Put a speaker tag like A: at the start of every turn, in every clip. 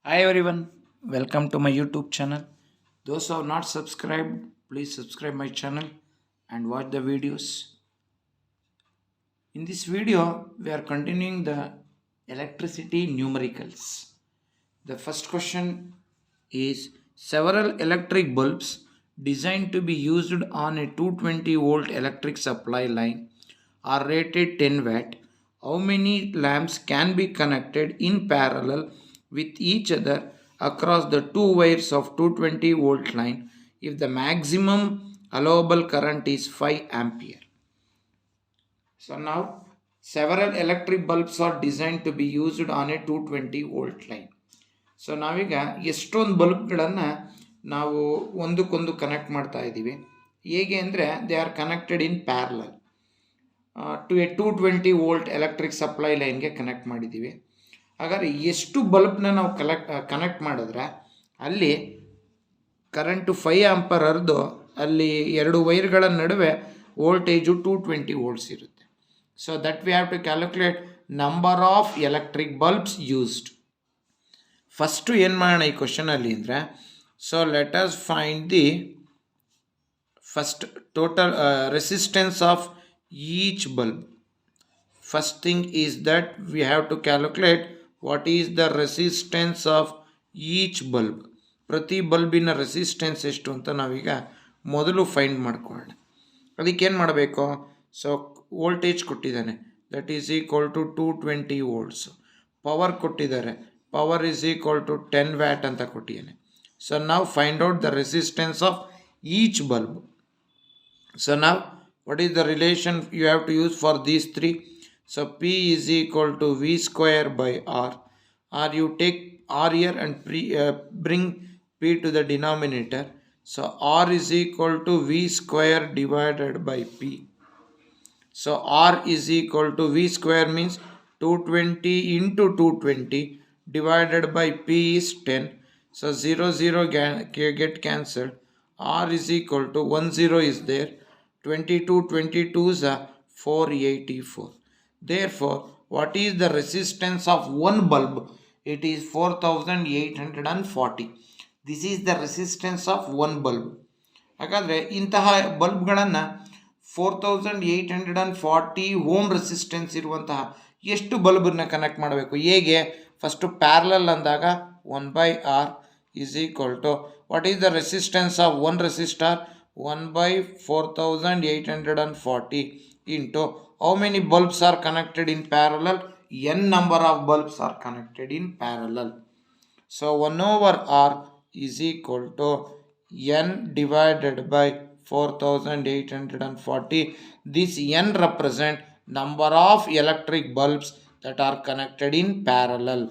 A: Hi everyone, welcome to my YouTube channel. Those who have not subscribed, please subscribe my channel and watch the videos. In this video, we are continuing the electricity numericals. The first question is several electric bulbs designed to be used on a 220 volt electric supply line are rated 10 watt. How many lamps can be connected in parallel with each other across the two wires of 220 volt line if the maximum allowable current is 5 ampere? So now several electric bulbs are designed to be used on a 220 volt line. So ನಾವೀಗ ಎಷ್ಟೊಂದು ಬಲ್ಬ್ಗಳನ್ನು ನಾವು ಒಂದಕ್ಕೊಂದು connect ಮಾಡ್ತಾ ಇದ್ದೀವಿ. ಹೇಗೆ ಅಂದರೆ they are connected in parallel to a 220 volt electric supply ಲೈನ್ಗೆ connect ಮಾಡಿದ್ದೀವಿ. ಹಾಗಾದರೆ ಎಷ್ಟು ಬಲ್ಬ್ನ ನಾವು ಕನೆಕ್ಟ್ ಮಾಡಿದ್ರೆ ಅಲ್ಲಿ ಕರೆಂಟು 5 ಆಂಪರ್ ಹರಿದು ಅಲ್ಲಿ ಎರಡು ವೈರ್ಗಳ ನಡುವೆ ವೋಲ್ಟೇಜು 220 ವೋಲ್ಟ್ಸ್ ಇರುತ್ತೆ. So that we have to calculate number of electric bulbs used. First ಏನು ಮಾಡೋಣ ಈ ಕ್ವಶನಲ್ಲಿ ಅಂದರೆ, so let us find the first total resistance of each bulb. First thing is that we have to calculate what is the resistance of each bulb. ಪ್ರತಿ ಬಲ್ಬಿನ resistance ಎಷ್ಟು ಅಂತ ನಾವೀಗ ಮೊದಲು ಫೈಂಡ್ ಮಾಡ್ಕೊಳ್ಳೋಣ. ಅದಕ್ಕೇನು ಮಾಡಬೇಕು? ಸೊ ವೋಲ್ಟೇಜ್ ಕೊಟ್ಟಿದ್ದಾನೆ, that is equal to 220 volts. Power ಕೊಟ್ಟಿದ್ದಾರೆ, power is equal to 10 watt ಅಂತ ಕೊಟ್ಟಿದ್ದಾನೆ. ಸೊ ನಾವು find out the resistance of each bulb. So ನಾವು what is the relation you have to use for these three? ಸೊ P is equal to V square by R. Or you take R here and bring P to the denominator. So R is equal to V square divided by P. So R is equal to V square means 220 into 220 divided by P is 10. So 0 get cancelled. R is equal to 10 is there. 22 is 484. Therefore, what is the resistance of one bulb? It is 4840. This is the resistance of one bulb. ಹಾಗಾದರೆ ಇಂತಹ ಬಲ್ಬ್ಗಳನ್ನು 4840 ohm resistance ಇರುವಂತಹ ಎಷ್ಟು ಬಲ್ಬನ್ನ connect ಮಾಡಬೇಕು? ಹೇಗೆ? First parallel ಅಂದಾಗ 1/R is equal to what is the resistance of one resistor? 1/4840 into how many bulbs are connected in parallel? N number of bulbs are connected in parallel. So 1/R is equal to N divided by 4840. This N represent number of electric bulbs that are connected in parallel.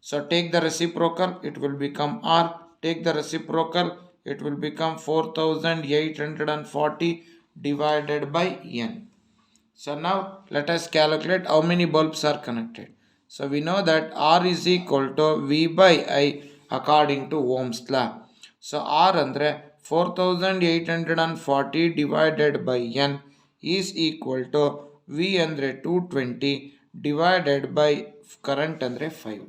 A: So take the reciprocal, it will become R. Take the reciprocal, it will become 4840 divided by N. So now let us calculate how many bulbs are connected. So we know that R is equal to V by I according to Ohm's law. So R andre 4840 divided by N is equal to V andre 220 divided by current andre 5.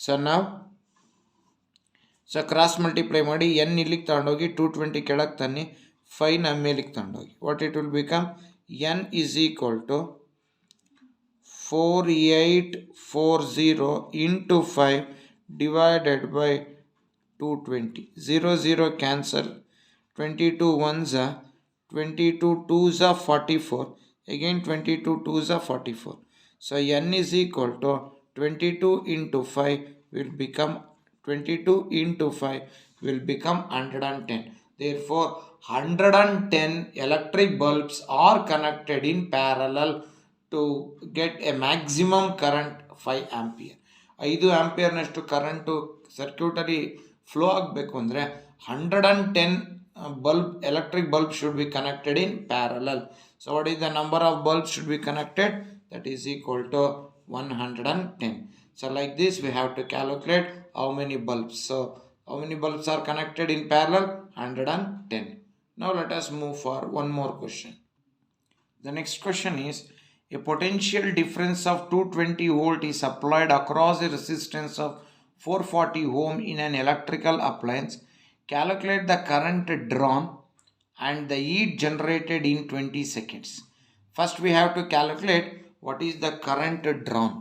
A: So now cross multiply ಮಾಡಿ N ಇಲ್ಲಿಗೆ ತಗೊಂಡೋಗಿ 220 ಕೆಳಗೆ ತನ್ನಿ, 5ನ ಮೇಲಿಗೆ ತಗೊಂಡೋಗಿ what it will become? N is equal to 4840 into 5 divided by 220. 0 cancel. 22 1s 22 2s 44. Again 22 2s 44. So n is equal to 22 into 5 will become 22 into 5 will become 110. Therefore 110 electric bulbs are connected in parallel to get a maximum current 5 ampere. 5 ಆಂಪಿಯರ್ನಷ್ಟು current ಸರ್ಕ್ಯೂಟಲ್ಲಿ flow ಆಗಬೇಕು ಅಂದರೆ 110 electric bulbs should be connected in parallel. So what is the number of bulbs should be connected? That is equal to 110. So like this we have to calculate how many bulbs. So how many bulbs are connected in parallel? 110. Now let us move for one more question. The next question is, a potential difference of 220 volt is applied across a resistance of 440 ohm in an electrical appliance. Calculate the current drawn and the heat generated in 20 seconds. First we have to calculate what is the current drawn.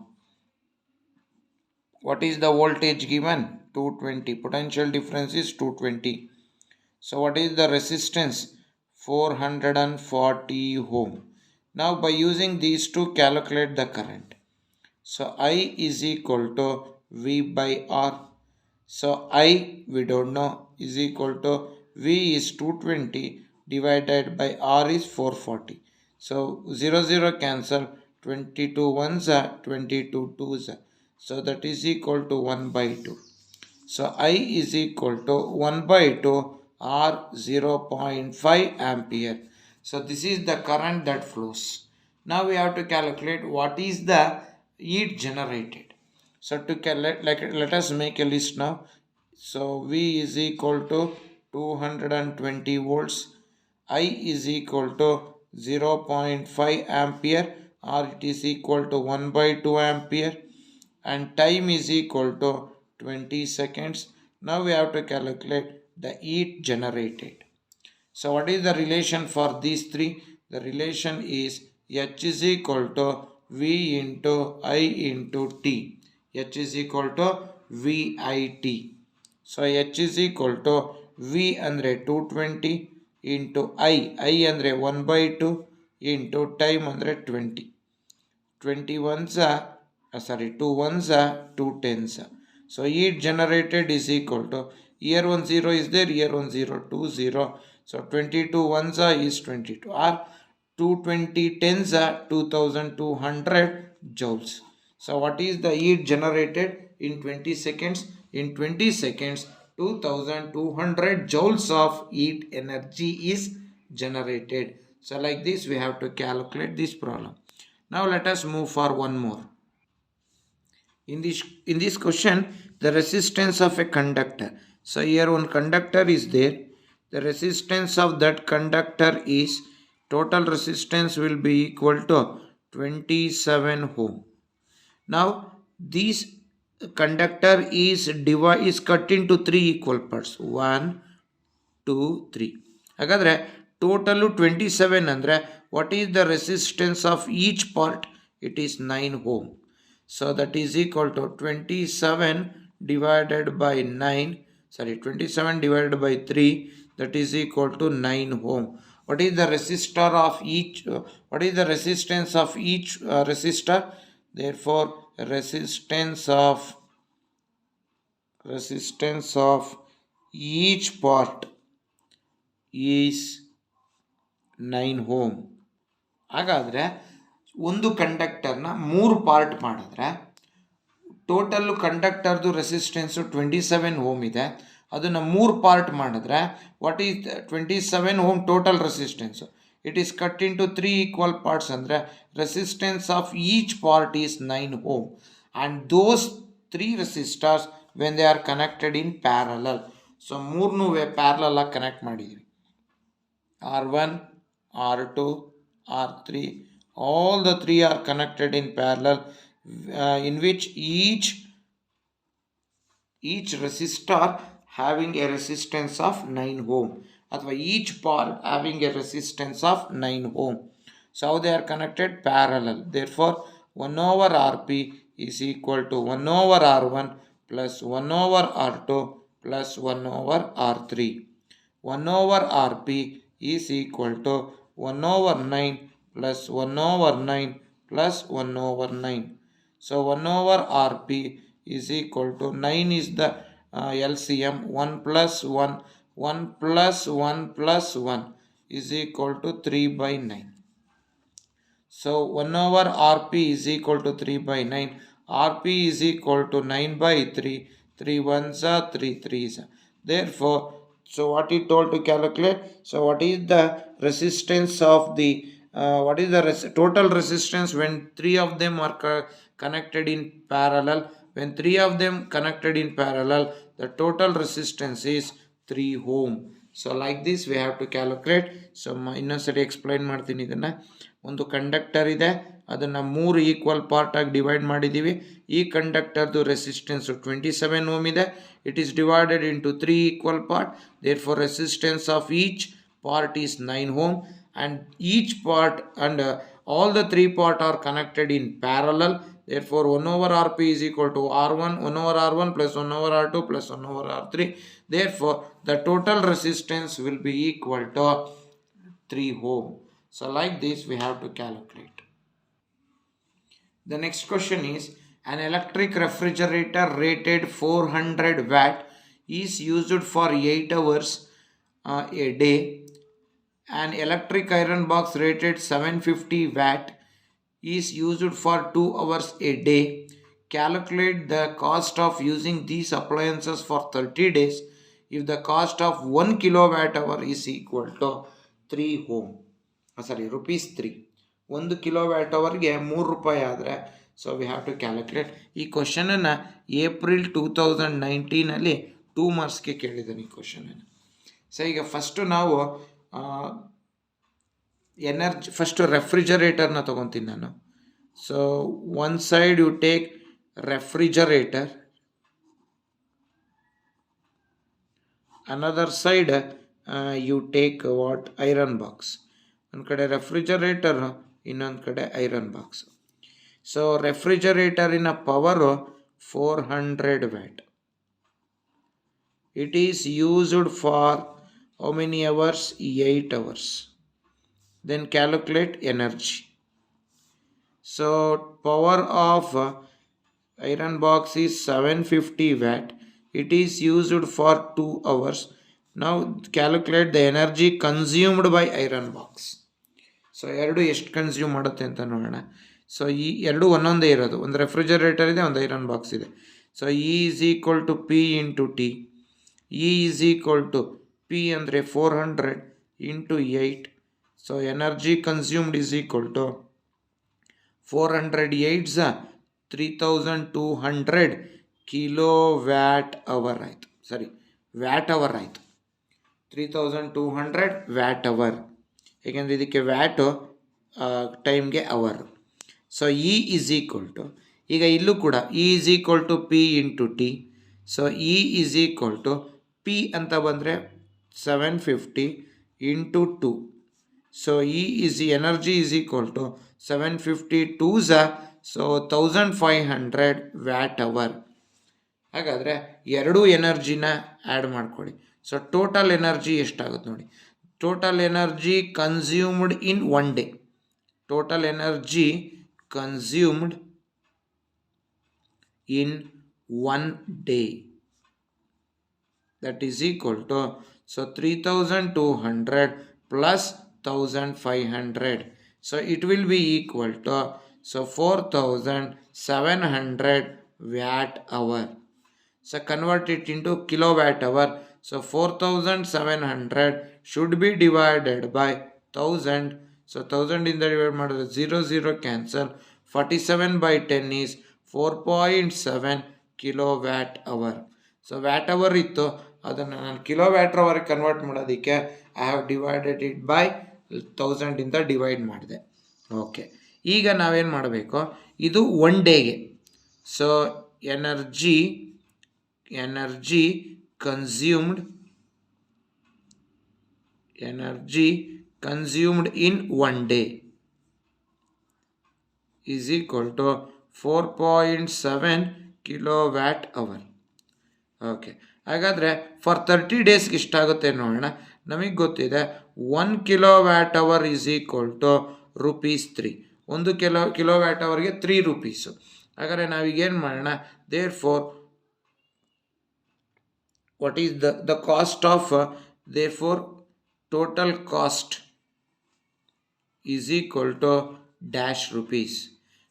A: What is the voltage given? 220. Potential difference is 220. So what is the resistance? 440 ohm. Now by using these two, calculate the current. So I is equal to V by R. So I, we don't know, is equal to V is 220 divided by R is 440. So 0 cancel, 22 ones are 22 twos are. So that is equal to 1 by 2. So I is equal to 1 by 2 or 0.5 ampere. So this is the current that flows. Now we have to calculate what is the heat generated. So to let us make a list now. So V is equal to 220 volts. I is equal to 0.5 ampere or it is equal to 1 by 2 ampere, and time is equal to 20 seconds. Now we have to calculate the heat generated. So what is the relation for these three? The relation is H is equal to V into I into T. H is equal to VIT. So H is equal to V andre 220 into I andre 1 by 2 into time andre 20. 20 ones are, 2 ones are 2 tens. So heat generated is equal to, here 1 0 is there, here 1 0, 2 0. So 22 ones are is 22, or 220 tens are 2200 joules. So what is the heat generated in 20 seconds? In 20 seconds, 2200 joules of heat energy is generated. So like this we have to calculate this problem. Now let us move for one more. In this question, the resistance of a conductor. So here one conductor is there. The resistance of that conductor is, total resistance will be equal to 27 ohm. Now this conductor is cut into three equal parts. 1, 2, 3. ಹಾಗಾದರೆ total 27 ಅಂದರೆ what is the resistance of each part? It is 9 ohm. So that is equal to 27 divided by 9, 27 divided by 3, that is equal to 9 ohm. What is the resistor of each, what is the resistance of each resistor? Therefore resistance of each part is 9 ohm. ಹಾಗಾದರೆ ಒಂದು ಕಂಡಕ್ಟರ್ನ 3 part ಮಾಡಿದ್ರೆ total ಕಂಡಕ್ಟರ್ದು resistance 27 ohm ಇದೆ. ಅದನ್ನು 3 part ಮಾಡಿದ್ರೆ what is 27 ohm total resistance. It is cut into 3 equal parts ಅಂದರೆ resistance of each part is 9 ohm. And those 3 resistors when they are connected in parallel. So ಮೂರನ್ನೂ parallel ಆಗಿ connect ಮಾಡಿದ್ದೀವಿ. R1, R2, R3, all the three are connected in parallel, in which each resistor having a resistance of 9 ohm, ಅಥವಾ each part having a resistance of 9 ohm. So they are connected parallel. Therefore 1 over Rp is equal to 1 over R1 plus 1 over R2 plus 1 over R3. 1 over Rp is equal to 1 over 9 plus 1 over 9 plus 1 over 9. So 1 over Rp is equal to 9 is the LCM, 1 plus 1, 1 plus 1 plus 1 is equal to 3 by 9. So 1 over Rp is equal to 3 by 9. Rp is equal to 9 by 3. 3 ones are 3 threes. Therefore, so what he told to calculate? So what is the resistance of the what is the total resistance when 3 of them are connected in parallel? When 3 of them connected in parallel, the total resistance is 3 ohm. So like this we have to calculate. So ಇನ್ನೊಂದ್ಸರಿ explain ಮಾಡ್ತೀನಿ ಇದನ್ನು. ಒಂದು conductor ಇದೆ, ಅದನ್ನು 3 equal part ಆಗಿ divide ಮಾಡಿದ್ದೀವಿ. ಈ ಕಂಡಕ್ಟರ್ದು ರೆಸಿಸ್ಟೆನ್ಸು 27 ಓಮ್ ಇದೆ. It is divided into 3 equal part. Therefore resistance of each part is 9 ohm, and each part and all the 3 part are connected in parallel. Therefore 1 over Rp is equal to R1, 1 over R1 plus 1 over R2 plus 1 over R3. Therefore the total resistance will be equal to 3 ohm. So like this we have to calculate. The next question is, an electric refrigerator rated 400 watt is used for 8 hours a day. An electric iron box rated 750 watt is used for 2 hours a day. Calculate the cost of using these appliances for 30 days if the cost of 1 kilowatt hour is equal to 3 ohm. Rupees 3. 1 kilowatt hourಗೆ 3 ರೂಪಾಯಿ ಆದರೆ, so we have to calculate. ಈ ಕ್ವಶನನ್ನು April 2019 2 ಮಾರ್ಕ್ಸ್ಗೆ ಕೇಳಿದ್ದಾನೆ ಈ ಕ್ವಶನನ್ನು. So ಈಗ ಫಸ್ಟು ನಾವು ಎನರ್ಜಿ, ಫಸ್ಟು ರೆಫ್ರಿಜರೇಟರ್ನ ತೊಗೊತೀನಿ ನಾನು. So one side you take refrigerator, another side you take what, iron box. ಒಂದು ಕಡೆ ರೆಫ್ರಿಜರೇಟರ್, ಇನ್ನೊಂದು ಕಡೆ ಐರನ್ ಬಾಕ್ಸ್. ಸೊ ರೆಫ್ರಿಜರೇಟರಿನ power 400 watt. It is used for how many hours? 8 hours. Then calculate energy. So power of iron box is 750 watt. It is used for 2 hours. Now calculate the energy consumed by iron box. So ಎರಡು ಎಷ್ಟು consume ಮಾಡುತ್ತೆ ಅಂತ ನೋಡೋಣ. So ಈ ಎರಡು ಒಂದೊಂದೇ ಇರೋದು, ಒಂದು ರೆಫ್ರಿಜರೇಟರ್ ಇದೆ, ಒಂದು ಐರನ್ ಬಾಕ್ಸ್ ಇದೆ. So E is equal to P into T. E is equal to P ಅಂದರೆ 400 into 8. So energy consumed is equal to 400 8s 3200 kilo watt hour ಆಯಿತು. ವ್ಯಾಟ್ ಅವರ್ ಆಯಿತು. 3200 ವ್ಯಾಟ್ ಅವರ್, ಏಕೆಂದರೆ ಇದಕ್ಕೆ watt ಟೈಮ್ಗೆ hour. So E is equal to, ಈಗ ಇಲ್ಲೂ ಕೂಡ E is equal to P into T. So E is equal to P ಅಂತ ಬಂದರೆ 750 into 2. So E is energy is equal to 750 2s, so 1500 watt hour. ಹಾಗಾದರೆ ಎರಡೂ ಎನರ್ಜಿನ add ಮಾಡ್ಕೊಳ್ಳಿ. So total energy ಎಷ್ಟಾಗುತ್ತೆ ನೋಡಿ. Total energy consumed in one day, total energy consumed in one day, that is equal to, so 3200 plus 1500, so it will be equal to, so 4700 watt hour. So convert it into kilowatt hour. So 4700 should be divided by 1000. So 1000 ಇಂದ divide ಮಾಡಿದ್ರೆ 0 cancel. 47 by 10 is 4.7 kilowatt hour. So watt hour ಇತ್ತು, ಅದನ್ನು ನಾನು kilo watt ಅವರ್ಗೆ convert ಮಾಡೋದಕ್ಕೆ I have divided it by 1000 ಇಂದ divide ಮಾಡಿದೆ. Okay, ಈಗ ನಾವೇನು ಮಾಡಬೇಕು, ಇದು ಒನ್ ಡೇಗೆ. So energy consumed in one day is equal to 4.7 kilowatt hour. Okay, ಹಾಗಾದರೆ ಫಾರ್ 30 ಡೇಸ್ಗೆ ಇಷ್ಟಾಗುತ್ತೆ ನೋಡೋಣ. ನಮಗೆ ಗೊತ್ತಿದೆ 1 kilowatt hour is equal to rupees 3. 1 kilowatt ಅವರ್ಗೆ 3 ರೂಪೀಸು. ಹಾಗಾದರೆ ನಾವೀಗೇನು ಮಾಡೋಣ, therefore what is the cost of therefore total cost is equal to dash rupees.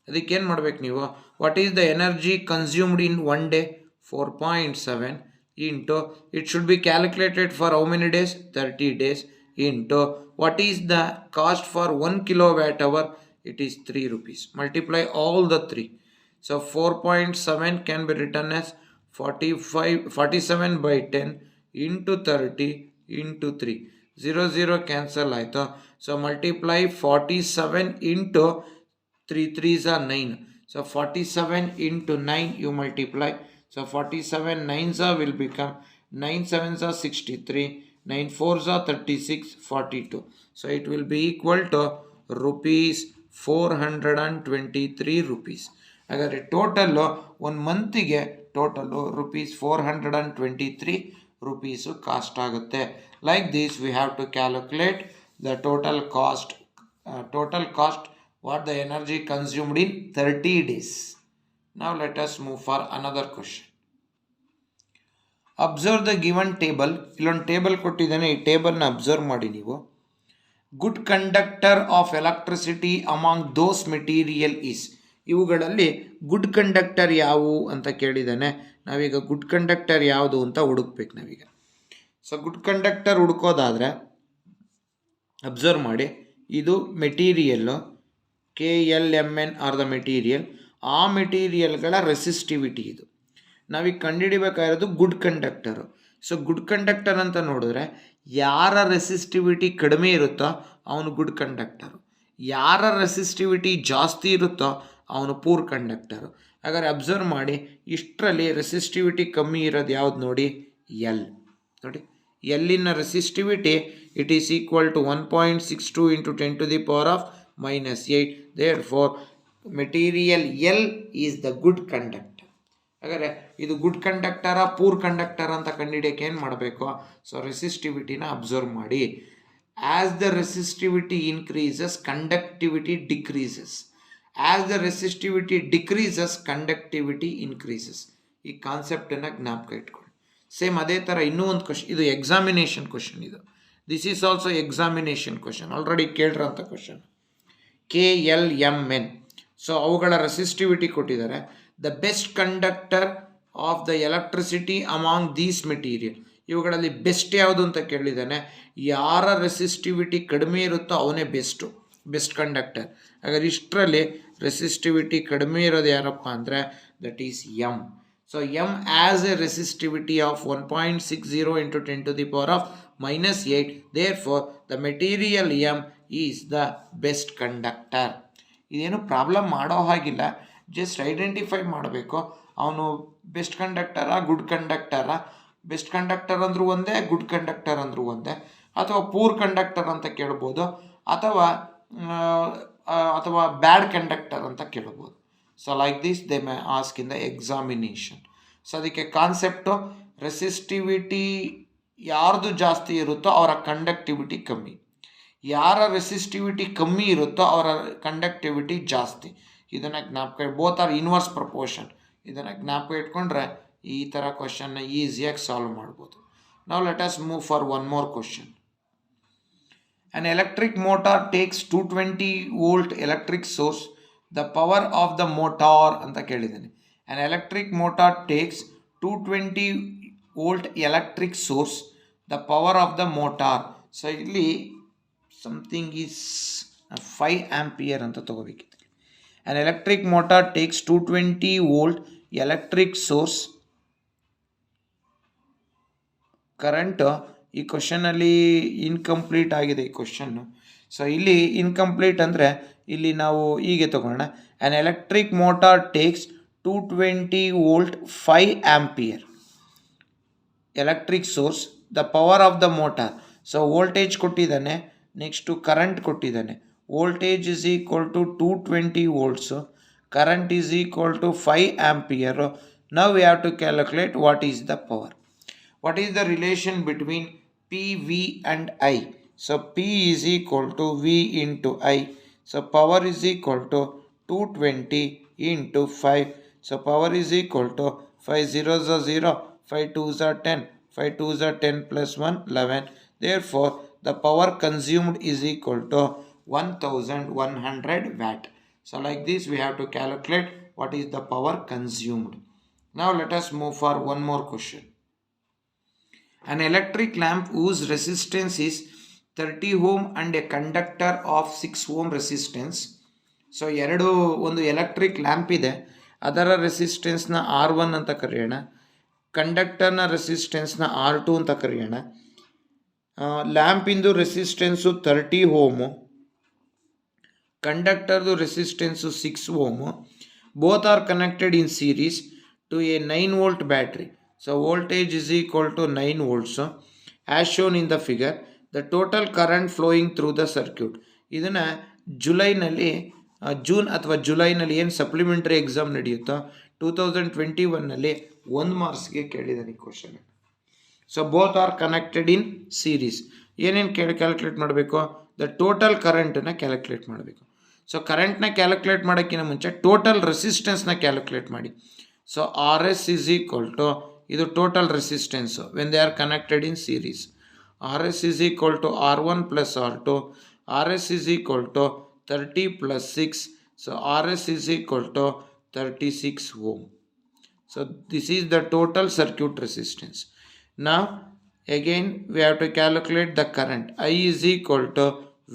A: ಅದಕ್ಕೆ ಏನು ಮಾಡ್ಬೇಕು ನೀವು, what is the energy consumed in one day, 4.7 into, it should be calculated for how many days, 30 days, into what is the cost for 1 kilowatt hour, it is 3 rupees. Multiply all the 3. So 4.7 can be written as 47 by 10 into 30 into 3. 0 cancel ಆಯಿತು. So multiply 47 into 3 3s are 9. So 47 into 9 you multiply. So 47 9s are will become 9 7s are 63, 9 4s are 36, 42. So it will be equal to rupees 423 rupees. ಹಾಗಾದರೆ total ಒಂದು ಮಂತಿಗೆ total rupees 423 rupees cost ಆಗುತ್ತೆ. Like this we have to calculate the total cost what the energy consumed in 30 days. Now let us move for another question. Observe the given table. ಇಲ್ಲೊಂದು table ಕೊಟ್ಟಿದ್ದಾನೆ, ಈ ಟೇಬಲ್ನ observe ಮಾಡಿ ನೀವು. Good conductor of electricity among those material is. ಇವುಗಳಲ್ಲಿ good conductor ಯಾವುವು ಅಂತ ಕೇಳಿದ್ದಾನೆ. ನಾವೀಗ ಗುಡ್ ಕಂಡಕ್ಟರ್ ಯಾವುದು ಅಂತ ಹುಡುಕ್ಬೇಕು ನಾವೀಗ. ಸೊ ಗುಡ್ ಕಂಡಕ್ಟರ್ ಹುಡುಕೋದಾದರೆ ಅಬ್ಸರ್ವ್ ಮಾಡಿ, ಇದು material KLMN are the material. ಆ ಮೆಟೀರಿಯಲ್ಗಳ ರೆಸಿಸ್ಟಿವಿಟಿ ಇದು. ನಾವೀಗ ಕಂಡುಹಿಡಿಬೇಕಾಗಿರೋದು good conductor. So good conductor ಅಂತ ನೋಡಿದ್ರೆ ಯಾರ ರೆಸಿಸ್ಟಿವಿಟಿ ಕಡಿಮೆ ಇರುತ್ತೋ ಅವನು ಗುಡ್ ಕಂಡಕ್ಟರು, ಯಾರ ರೆಸಿಸ್ಟಿವಿಟಿ ಜಾಸ್ತಿ ಇರುತ್ತೋ ಅವನು ಪೂರ್ ಕಂಡಕ್ಟರು. ಹಾಗಾದರೆ ಅಬ್ಸರ್ವ್ ಮಾಡಿ, ಇಷ್ಟರಲ್ಲಿ ರೆಸಿಸ್ಟಿವಿಟಿ ಕಮ್ಮಿ ಇರೋದು ಯಾವ್ದು ನೋಡಿ, ಎಲ್. ನೋಡಿ ಎಲ್ಲಿನ resistivity it is equal to 1.62 into 10 to the power of -8. Therefore material L is the good conductor. ಹಾಗಾದರೆ ಇದು ಗುಡ್ ಕಂಡಕ್ಟರ ಪೂರ್ ಕಂಡಕ್ಟರ್ ಅಂತ ಕಂಡುಹಿಡಿಯೋಕೆ ಏನು ಮಾಡಬೇಕು, ಸೊ ರೆಸಿಸ್ಟಿವಿಟಿನ ಅಬ್ಸರ್ವ್ ಮಾಡಿ. As the resistivity increases conductivity decreases, as the resistivity decreases conductivity increases. ಈ ಕಾನ್ಸೆಪ್ಟನ್ನು ಜ್ಞಾಪಕ ಇಟ್ಕೊಳ್ಳಿ. Same ಅದೇ ಥರ ಇನ್ನೂ ಒಂದು ಕ್ವಶನ್, ಇದು ಎಕ್ಸಾಮಿನೇಷನ್ ಕ್ವಶನ್. ಇದು this is also examination question, already ಕೇಳಿರೋಂಥ ಕ್ವಶನ್. KLMN. ಸೊ ಅವುಗಳ ರೆಸಿಸ್ಟಿವಿಟಿ ಕೊಟ್ಟಿದ್ದಾರೆ. The best conductor of the electricity among these material. ಇವುಗಳಲ್ಲಿ ಬೆಸ್ಟ್ ಯಾವುದು ಅಂತ ಕೇಳಿದ್ದಾನೆ. ಯಾರ ರೆಸಿಸ್ಟಿವಿಟಿ ಕಡಿಮೆ ಇರುತ್ತೋ ಅವನೇ ಬೆಸ್ಟ್ ಕಂಡಕ್ಟರ್. ಹಾಗಾದ್ರೆ ಇಷ್ಟರಲ್ಲಿ ರೆಸಿಸ್ಟಿವಿಟಿ ಕಡಿಮೆ ಇರೋದು ಯಾರಪ್ಪ ಅಂದರೆ that is M. So M has a resistivity of 1.60 into 10 to the power of -8. Therefore the material M is the best conductor. ಇದೇನು ಪ್ರಾಬ್ಲಮ್ ಮಾಡೋ ಹಾಗಿಲ್ಲ, ಜಸ್ಟ್ ಐಡೆಂಟಿಫೈ ಮಾಡಬೇಕು ಅವನು ಬೆಸ್ಟ್ ಕಂಡಕ್ಟರಾ ಗುಡ್ ಕಂಡಕ್ಟರಾ. ಬೆಸ್ಟ್ ಕಂಡಕ್ಟರ್ ಅಂದರೂ ಒಂದೇ, ಗುಡ್ ಕಂಡಕ್ಟರ್ ಅಂದರೂ ಒಂದೇ, ಅಥವಾ ಪೂರ್ ಕಂಡಕ್ಟರ್ ಅಂತ ಕೇಳ್ಬೋದು, ಅಥವಾ ಬ್ಯಾಡ್ ಕಂಡಕ್ಟರ್ ಅಂತ ಕೇಳ್ಬೋದು. So like this they may ask in the examination. So ಅದಕ್ಕೆ ಕಾನ್ಸೆಪ್ಟು ರೆಸಿಸ್ಟಿವಿಟಿ ಯಾರ್ದು ಜಾಸ್ತಿ ಇರುತ್ತೋ ಅವರ ಕಂಡಕ್ಟಿವಿಟಿ ಕಮ್ಮಿ, ಯಾರ ರೆಸಿಸ್ಟಿವಿಟಿ ಕಮ್ಮಿ ಇರುತ್ತೋ ಅವರ ಕಂಡಕ್ಟಿವಿಟಿ ಜಾಸ್ತಿ. ಇದನ್ನು ಜ್ಞಾಪಕ, ಬೋತ್ ಆರ್ ಇನ್ವರ್ಸ್ ಪ್ರಪೋರ್ಷನ್. ಇದನ್ನು ಜ್ಞಾಪಕ ಇಟ್ಕೊಂಡ್ರೆ ಈ ಥರ ಕ್ವಶನ್ನ ಈಸಿಯಾಗಿ ಸಾಲ್ವ್ ಮಾಡ್ಬೋದು. ನಾವು let us move for one more question. An electric motor takes 220 volt electric source. The power of the motor ಅಂತ ಕೇಳಿದ್ದೇನೆ. An electric motor takes 220 volt electric source. The power of the motor. So ಇಲ್ಲಿ something is 5 ampere ಅಂತ ತಗೋಬೇಕಿತ್ತು. An electric motor takes 220 volt electric source. Current ಈ ಕ್ವಶನಲ್ಲಿ incomplete ಆಗಿದೆ ಈ question. So ಇಲ್ಲಿ incomplete ಅಂದರೆ ಇಲ್ಲಿ ನಾವು ಹೀಗೆ ತಗೊಳ್ಳೋಣ. An electric motor takes 220 volt 5 ampere electric source. The power of the motor. So voltage ಕೊಟ್ಟಿದ್ದಾನೆ, ನೆಕ್ಸ್ಟು ಕರೆಂಟ್ ಕೊಟ್ಟಿದ್ದಾನೆ. Voltage is equal to 220 volts, current is equal to 5 ampere. Now we have to calculate what is the power. What is the relation between P, V and I? So P is equal to V into I. So power is equal to 220 into 5. So power is equal to 5 zeros are 0, 5 twos are 10, 5 twos are 10 plus 1, 11. Therefore the power consumed is equal to 1100 watt. So like this we have to calculate what is the power consumed. Now let us move for one more question. An electric lamp whose resistance is 30 ohm and a conductor of 6 ohm resistance. So ಒಂದು electric lamp ಇದೆ, ಅದರ ರೆಸಿಸ್ಟೆನ್ಸ್ನ R1 ಅಂತ ಕರೆಯೋಣ, ಕಂಡಕ್ಟರ್ನ ರೆಸಿಸ್ಟೆನ್ಸ್ನ R2 ಅಂತ ಕರೆಯೋಣ. ಲ್ಯಾಂಪಿಂದು resistance 30 ಓಮು, Conductor resistance 6 ohm. Both are connected in series to a 9 volt battery. So voltage is equal to 9 volts as shown in the figure. The total current flowing through the circuit. ಇದನ್ನ ಜುಲೈನಲ್ಲಿ June ಅಥವಾ ಜುಲೈನಲ್ಲಿ ಏನು supplementary exam ನಡೆಯುತ್ತೋ 2021ನಲ್ಲಿ 1 ಮಾರ್ಕ್ಸ್ಗೆ ಕೇಳಿದ್ದಾನೆ ಈ question. So both are connected in series. ಏನೇನು calculate ಮಾಡಬೇಕು? ದ ಟೋಟಲ್ ಕರೆಂಟನ್ನು ಕ್ಯಾಲ್ಕುಲೇಟ್ ಮಾಡಬೇಕು. ಸೊ ಕರೆಂಟ್ನ ಕ್ಯಾಲ್ಕುಲೇಟ್ ಮಾಡೋಕ್ಕಿಂತ ಮುಂಚೆ ಟೋಟಲ್ ರೆಸಿಸ್ಟೆನ್ಸ್ನ ಕ್ಯಾಲ್ಕುಲೇಟ್ ಮಾಡಿ. So R S is equal to, ಇದು total resistance when they are connected in series. R S is equal to R one plus R two. R S is equal to 30 plus 6. So R S is equal to 36 ohm. So this is the total circuit resistance. Now again we have to calculate the current. I is equal to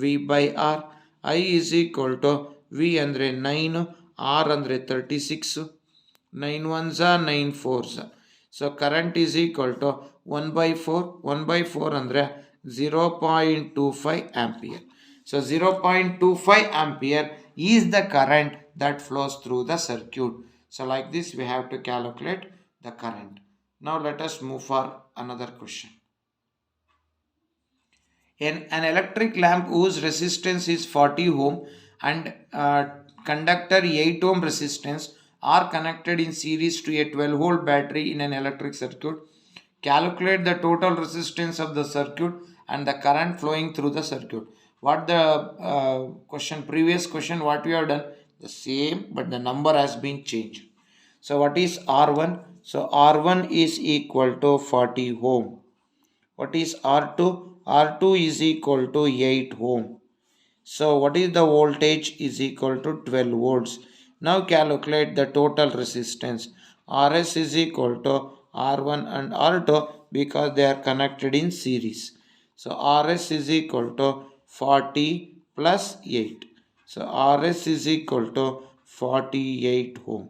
A: V by R. I is equal to V andre 9, R andre 36. 9 ones are 9 fours. So current is equal to 1 by 4. 1 by 4 andre 0.25 ampere. So 0.25 ampere is the current that flows through the circuit. So like this we have to calculate the current. Now let us move for another question. An electric lamp whose resistance is 40 ohm and conductor 8 ohm resistance are connected in series to a 12 volt battery in an electric circuit. Calculate the total resistance of the circuit and the current flowing through the circuit. What the previous question what we have done? The same, but the number has been changed. So what is R1? So R1 is equal to 40 ohm. What is R2? R2 is equal to 8 ohm. So what is the voltage? Is equal to 12 volts. Now calculate the total resistance. Rs is equal to R1 and R2 because they are connected in series. So Rs is equal to 40 plus 8. So Rs is equal to 48 ohm.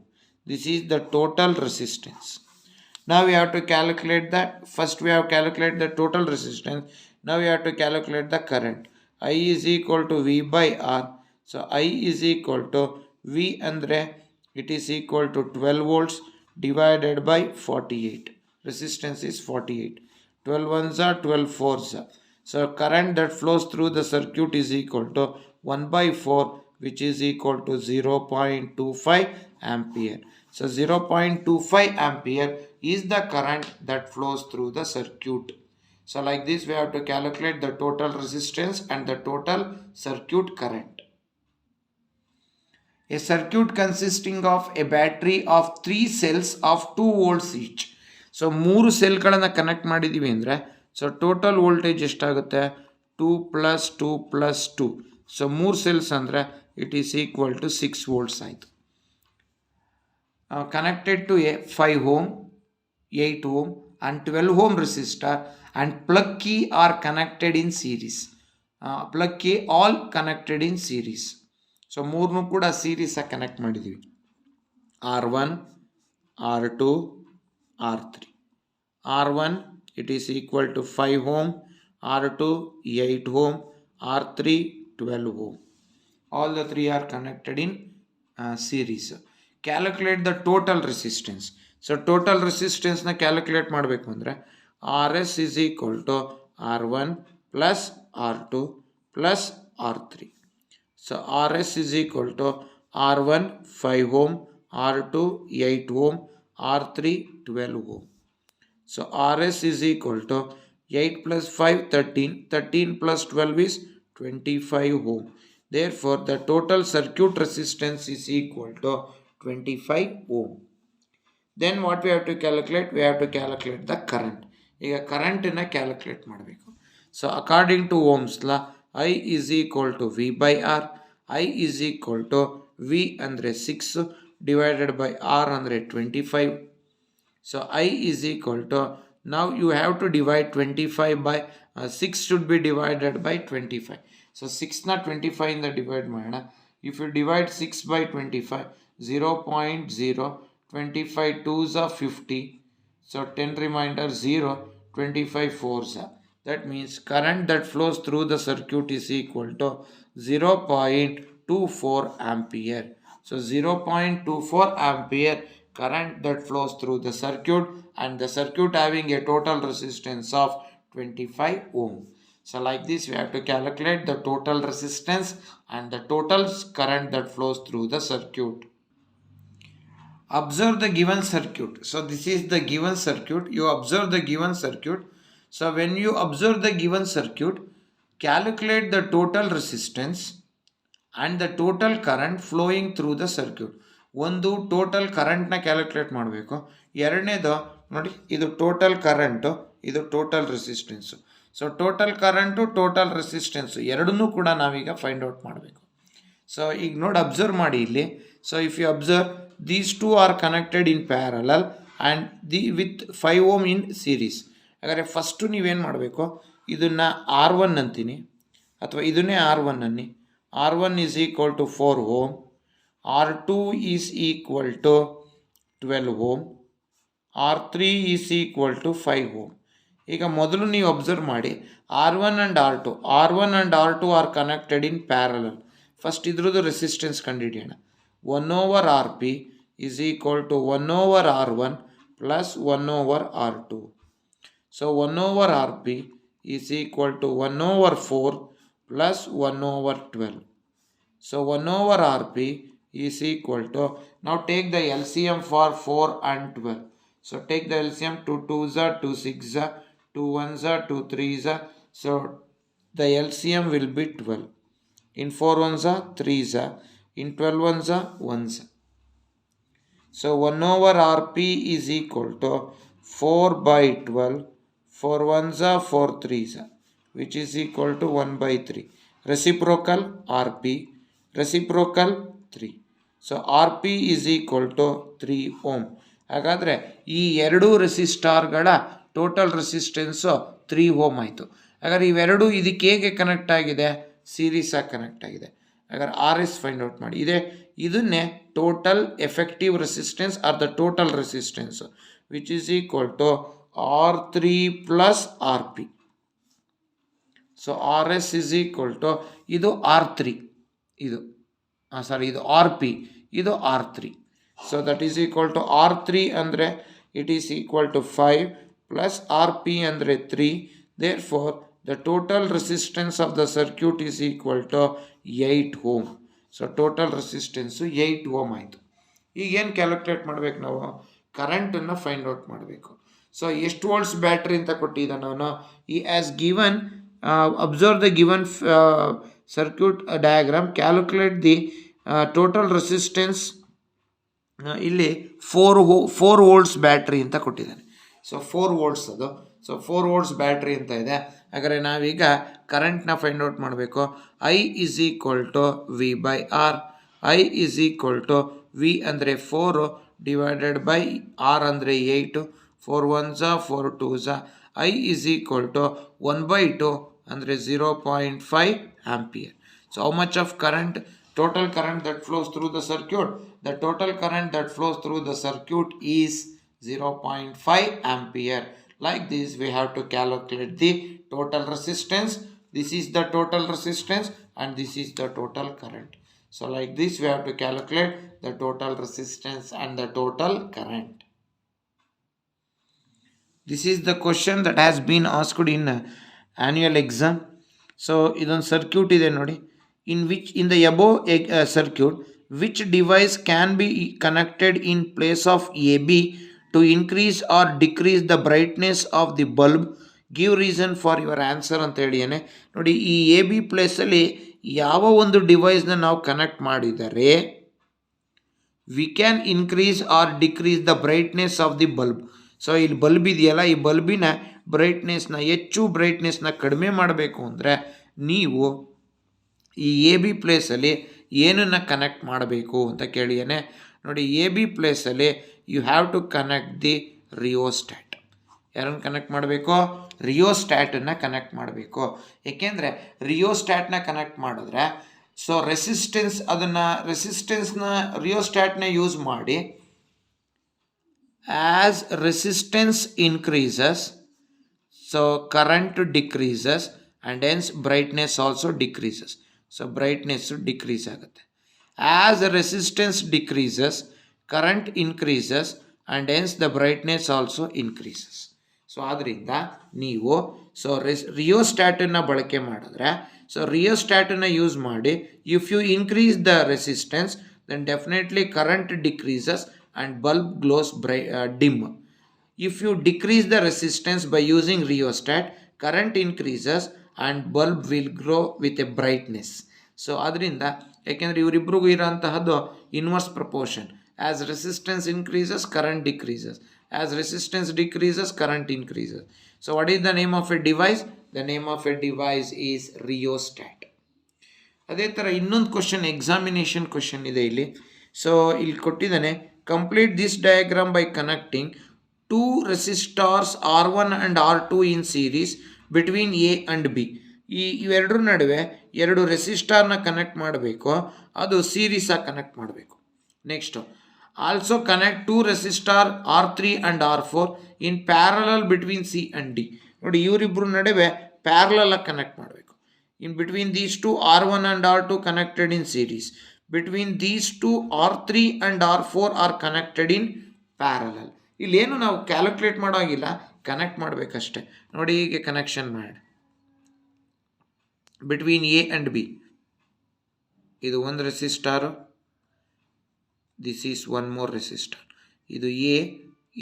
A: This is the total resistance. Now we have to calculate that. First we have calculated the total resistance. Now we have to calculate the current. I is equal to V by R. So I is equal to V andre it is equal to 12 volts divided by 48. Resistance is 48. 12 ones are 12 fours. So current that flows through the circuit is equal to 1 by 4, which is equal to 0.25 ampere. So 0.25 ampere is the current that flows through the circuit. So like this we have to calculate the total resistance and the total circuit current. A circuit consisting of a battery of 3 cells of 2 volts each. So 3 ಸೆಲ್ಗಳನ್ನು connect ಮಾಡಿದ್ದೀವಿ ಅಂದರೆ so total voltage ಎಷ್ಟಾಗುತ್ತೆ? 2 plus 2 plus 2. So 3 cells ಅಂದರೆ it is equal to 6 volts ಆಯಿತು. Connected to a 5 ohm, 8 ohm and 12 ohm resistor and plug key are connected in series. Plug key all connected in series. So ಮೂರನ್ನು ಕೂಡ series connect ಮಾಡಿದ್ದೀವಿ. R1, R2, R3. R1 it is equal to 5 ohm, R2 8 ohm, R3 12 ohm. All the three are connected in series. Calculate the total resistance. So total resistance na calculate ಮಾಡಬೇಕು ಅಂದರೆ Rs is equal to R1 plus R2 plus R3. So Rs is equal to R1 5 ohm, R2 8 ohm, R3 12 ohm. So Rs is equal to 8 plus 5 13, 13 plus 12 is 25 ohm. Therefore the total circuit resistance is equal to 25 ohm. Then what we have to calculate? We have to calculate the current. ಈಗ ಕರೆಂಟನ್ನು calculate ಮಾಡಬೇಕು. So according to Ohm's law I is equal to V by R. I is equal to V ಅಂದರೆ 6 divided by R ಅಂದರೆ 25. So I is equal to, now you have to divide 25 by 6 should be divided by 25. So 6 na 25 ಇಂದ divide ಮಾಡೋಣ. If you divide 6 by 25, 0.0, 25 2s are 50. So 10 remainder 0, 25 4s are. That means current that flows through the circuit is equal to 0.25 0.24 ampere. So 0.24 ampere current that flows through the circuit, and the circuit having a total resistance of 25 ohm. So like this we have to calculate the total resistance and the total current that flows through the circuit. Observe the given circuit. So this is the given circuit. You observe the given circuit. So when you observe the given circuit, calculate the total resistance and the total current flowing through the circuit. ಒಂದು total ಕರೆಂಟ್ನ calculate ಮಾಡಬೇಕು. ಎರಡನೇದು ನೋಡಿ, ಇದು total current, ಇದು total resistance. So total current total resistance ಎರಡನ್ನೂ ಕೂಡ ನಾವೀಗ ಫೈಂಡ್ ಔಟ್ ಮಾಡಬೇಕು. ಸೊ ಈಗ ನೋಡಿ ಅಬ್ಸರ್ವ್ ಮಾಡಿ ಇಲ್ಲಿ. So if you observe, these two are connected in parallel and with 5 ohm in series. ಹಾಗಾದರೆ ಫಸ್ಟು ನೀವೇನು ಮಾಡಬೇಕು, ಇದನ್ನು R1 ಅಂತೀನಿ, ಅಥವಾ ಇದನ್ನೇ R1 ಅನ್ನಿ. R1 is equal to 4 ohm, R2 is equal to 12 ohm, R3 is equal to 5 ohm. ಈಗ ಮೊದಲು ನೀವು ಅಬ್ಸರ್ವ್ ಮಾಡಿ, R1 and R2 R connected in parallel. First ಇದ್ರದ್ದು ರೆಸಿಸ್ಟೆನ್ಸ್ ಕಂಡುಹಿಡಿಯೋಣ. 1/Rp is equal to 1/R1 plus 1/R2. So 1/Rp is equal to 1/4 plus 1/12. So 1/Rp is equal to, now take the LCM for 4 and 12. So take the LCM, 2 2s are 2 6s are 2 1s are 2 3s are. So the LCM will be 12. In 4 1s are 3s are, in 12 1s are 1s. So 1/Rp is equal to 4 by 12, 4 1s are 4 3s are, which is equal to 1 by 3. Reciprocal Rp, reciprocal 3. So Rp is equal to 3 ohm. ಹಾಗಾದರೆ ಈ ಎರಡೂ ರೆಸಿಸ್ಟಾರ್ಗಳ total resistance 3 ohm ಆಯಿತು. ಹಾಗಾದರೆ ಇವೆರಡೂ ಇದಕ್ಕೆ ಹೇಗೆ connect ಆಗಿದೆ? ಸೀರೀಸಾಗಿ connect ಆಗಿದೆ. ಹಾಗಾದ್ರೆ RS ಫೈಂಡ್ ಔಟ್ ಮಾಡಿ. ಇದನ್ನೇ total effective resistance are the total resistance, which is equal to R3 plus RP. So RS is equal to, ಇದು R3, ಇದು RP, ಇದು R3. So that is equal to R3 ಅಂದರೆ it is equal to 5 plus RP ಅಂದರೆ 3. Therefore the total resistance of the circuit is equal to 8 ohm. So total resistance 8 ohm ಆಯಿತು. ಈಗೇನು calculate ಮಾಡಬೇಕು ನಾವು? ಕರೆಂಟನ್ನು find out ಮಾಡಬೇಕು. So ಎಷ್ಟು volts battery ಅಂತ ಕೊಟ್ಟಿದ್ದಾನೆ ಅವನು. ಈ as given, observe the given circuit diagram, calculate the total resistance. ಇಲ್ಲಿ 4 ವೋಲ್ಟ್ಸ್ ಬ್ಯಾಟ್ರಿ ಅಂತ ಕೊಟ್ಟಿದ್ದಾನೆ. ಸೊ 4 ವೋಲ್ಟ್ಸ್ ಅದು. ಸೊ 4 ವೋಲ್ಟ್ಸ್ ಬ್ಯಾಟ್ರಿ ಅಂತ ಇದೆ. ಹಾಗಾದರೆ ನಾವೀಗ ಕರೆಂಟ್ನ ಫೈಂಡ್ ಔಟ್ ಮಾಡಬೇಕು. I is equal to V by R. I is equal to V ಅಂದರೆ 4 ಡಿವೈಡೆಡ್ ಬೈ R ಅಂದರೆ 8, 4 1s are 4 2s are. I is equal to 1/2 ಅಂದರೆ 0.5 ampere. So how much of current, total current that flows through the circuit? The total current that flows through the circuit is 0.5 ampere. Like this we have to calculate the total resistance. This is the total resistance and this is the total current. So like this we have to calculate the total resistance and the total current. This is the question that has been asked in annual exam. So ಇದೊಂದು circuit ಇದೆ ನೋಡಿ. In the above circuit, which device can be connected in place of AB to increase or decrease the brightness of the bulb? Give reason for your answer ಅಂತ ಹೇಳಿಯೇನೆ ನೋಡಿ. ಈ AB ಪ್ಲೇಸಲ್ಲಿ ಯಾವ ಒಂದು ಡಿವೈಸ್ನ ನಾವು ಕನೆಕ್ಟ್ ಮಾಡಿದರೆ we can increase or decrease the brightness of the bulb. So ಇಲ್ಲಿ bulb ಇದೆಯಲ್ಲ, ಈ ಬಲ್ಬಿನ ಬ್ರೈಟ್ನೆಸ್ನ, ಹೆಚ್ಚು ಬ್ರೈಟ್ನೆಸ್ನ ಕಡಿಮೆ ಮಾಡಬೇಕು ಅಂದರೆ ನೀವು ಈ AB ಪ್ಲೇಸಲ್ಲಿ ಏನನ್ನು ಕನೆಕ್ಟ್ ಮಾಡಬೇಕು ಅಂತ ಕೇಳಿಯೇನೆ ನೋಡಿ. AB ಪ್ಲೇಸಲ್ಲಿ you have to connect the rheostat. ಯಾರನ್ನು ಕನೆಕ್ಟ್ ಮಾಡಬೇಕು? ರಿಯೋಸ್ಟ್ಯಾಟನ್ನು ಕನೆಕ್ಟ್ ಮಾಡಬೇಕು. ಏಕೆಂದರೆ ರಿಯೋಸ್ಟ್ಯಾಟ್ನ ಕನೆಕ್ಟ್ ಮಾಡಿದ್ರೆ ಸೊ ರೆಸಿಸ್ಟೆನ್ಸ್, ಅದನ್ನು ರೆಸಿಸ್ಟೆನ್ಸ್ನ ರಿಯೋಸ್ಟ್ಯಾಟ್ನ ಯೂಸ್ ಮಾಡಿ, as resistance increases so current decreases and hence brightness also decreases. So brightness decrease ಆಗುತ್ತೆ. As resistance decreases current increases and hence the brightness also increases. So ಆದ್ದರಿಂದ ನೀವು ರಿಯೋಸ್ಟ್ಯಾಟನ್ನು ಬಳಕೆ ಮಾಡಿದ್ರೆ, ಸೊ ರಿಯೋಸ್ಟ್ಯಾಟನ್ನು ಯೂಸ್ ಮಾಡಿ if you increase the resistance then definitely current decreases and bulb glows dim. If you decrease the resistance by using rheostat, current increases and bulb will grow with a brightness. So ಅದರಿಂದ ಯಾಕೆಂದರೆ ಇವರಿಬ್ಬರಿಗೂ ಇರೋಂತಹದ್ದು inverse proportion. As resistance increases current decreases, as resistance decreases current increases. So what is the name of a device? The name of a device is rheostat. ಅದೇ ಥರ ಇನ್ನೊಂದು question, examination question ಇದೆ ಇಲ್ಲಿ. So ಇಲ್ಲಿ ಕೊಟ್ಟಿದ್ದಾನೆ, complete this diagram by connecting two resistors R1 and R2 in series between A and B. ಇವೆರಡರ ನಡುವೆ ಎರಡು ರೆಸಿಸ್ಟಾರ್ನ ಕನೆಕ್ಟ್ ಮಾಡಬೇಕು, ಅದು ಸೀರೀಸಾಗಿ ಕನೆಕ್ಟ್ ಮಾಡಬೇಕು. Next also connect two resistor R3 and R4 in parallel between C and D. ನೋಡಿ, ಇವರಿಬ್ಬರ ನಡುವೆ ಪ್ಯಾರಲಲಾಗಿ ಕನೆಕ್ಟ್ ಮಾಡಬೇಕು. In between these two, R1 and R2 connected in series. Between these two, R3 and R4 are connected in parallel. ಇಲ್ಲೇನು ನಾವು calculate ಮಾಡೋಂಗಿಲ್ಲ, connect ಮಾಡಬೇಕಷ್ಟೆ. ನೋಡಿ, ಹೀಗೆ ಕನೆಕ್ಷನ್ ಮಾಡಿ ಬಿಟ್ವೀನ್ ಎ ಆ್ಯಂಡ್ ಬಿ. ಇದು ಒಂದು resistor, this is one more resistor. ಇದು A,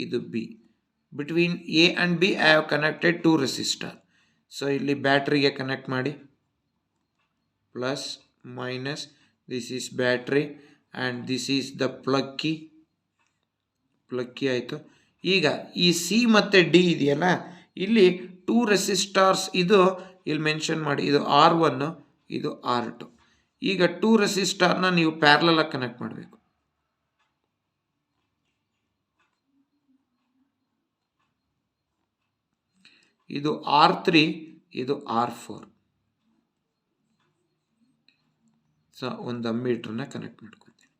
A: ಇದು B. Between A and B I have connected two resistor. So ಇಲ್ಲಿ ಬ್ಯಾಟ್ರಿಗೆ ಕನೆಕ್ಟ್ ಮಾಡಿ, plus minus, this is battery and this is the plug key ಆಯಿತು. ಈಗ ಈ ಸಿ ಮತ್ತು D ಇದೆಯಲ್ಲ, ಇಲ್ಲಿ ಟೂ ರೆಸಿಸ್ಟಾರ್ಸ್, ಇದು ಇಲ್ಲಿ ಮೆನ್ಷನ್ ಮಾಡಿ, ಇದು R1, ಇದು R2. ಈಗ ಟೂ ರೆಸಿಸ್ಟಾರ್ನ ನೀವು ಪ್ಯಾರಲಲಾಗಿ ಕನೆಕ್ಟ್ ಮಾಡಬೇಕು. ಇದು R3, ಇದು R4. ಸೊ ಒಂದು ಅಮ್ಮೀಟ್ರನ್ನ ಕನೆಕ್ಟ್ ಮಾಡ್ಕೊತೀನಿ.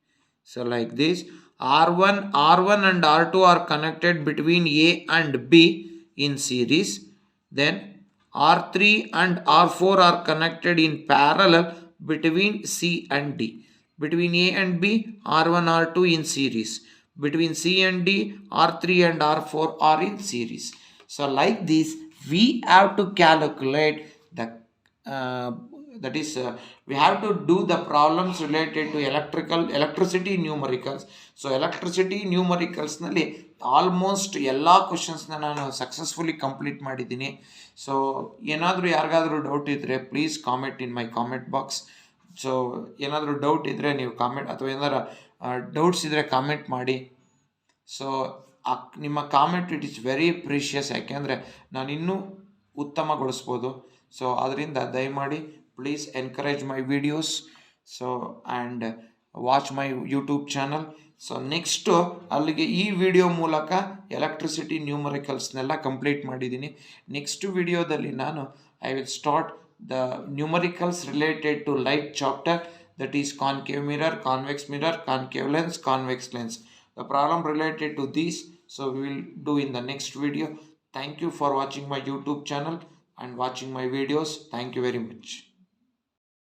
A: So like this, R1 and R2 are connected between A and B in series. Then R3 and R4 are connected in parallel between C and D. Between A and B, R1, R2 in series. Between C and D, R3 and R4 are in series. So like this, we have to calculate the that is we have to do the problems related to electricity numericals. So electricity numericals ನಲ್ಲಿ almost ಎಲ್ಲ ಕ್ವಶನ್ಸ್ನ ನಾನು successfully complete ಮಾಡಿದ್ದೀನಿ. So ಏನಾದರೂ ಯಾರಿಗಾದರೂ doubt ಇದ್ದರೆ please comment in my comment box. So ಏನಾದರೂ doubt ಇದ್ದರೆ ನೀವು ಕಾಮೆಂಟ್, ಅಥವಾ ಏನಾರು ಡೌಟ್ಸ್ ಇದ್ದರೆ ಕಾಮೆಂಟ್ ಮಾಡಿ. ಸೊ ನಿಮ್ಮ comment it is very precious, ಯಾಕೆಂದರೆ ನಾನು ಇನ್ನೂ ಉತ್ತಮಗೊಳಿಸ್ಬೋದು. ಸೊ ಅದರಿಂದ ದಯಮಾಡಿ please encourage my videos. So and watch my YouTube channel. So next ಅಲ್ಲಿಗೆ ಈ ವಿಡಿಯೋ ಮೂಲಕ ಎಲೆಕ್ಟ್ರಿಸಿಟಿ ನ್ಯೂಮರಿಕಲ್ಸ್ನೆಲ್ಲ ಕಂಪ್ಲೀಟ್ ಮಾಡಿದ್ದೀನಿ. ನೆಕ್ಸ್ಟ್ ವಿಡಿಯೋದಲ್ಲಿ ನಾನು I will start the numericals related to light chapter, that is concave mirror, convex mirror, concave lens, convex lens. The problem related to these, so we will do in the next video. Thank you for watching my YouTube channel and watching my videos. Thank you very much.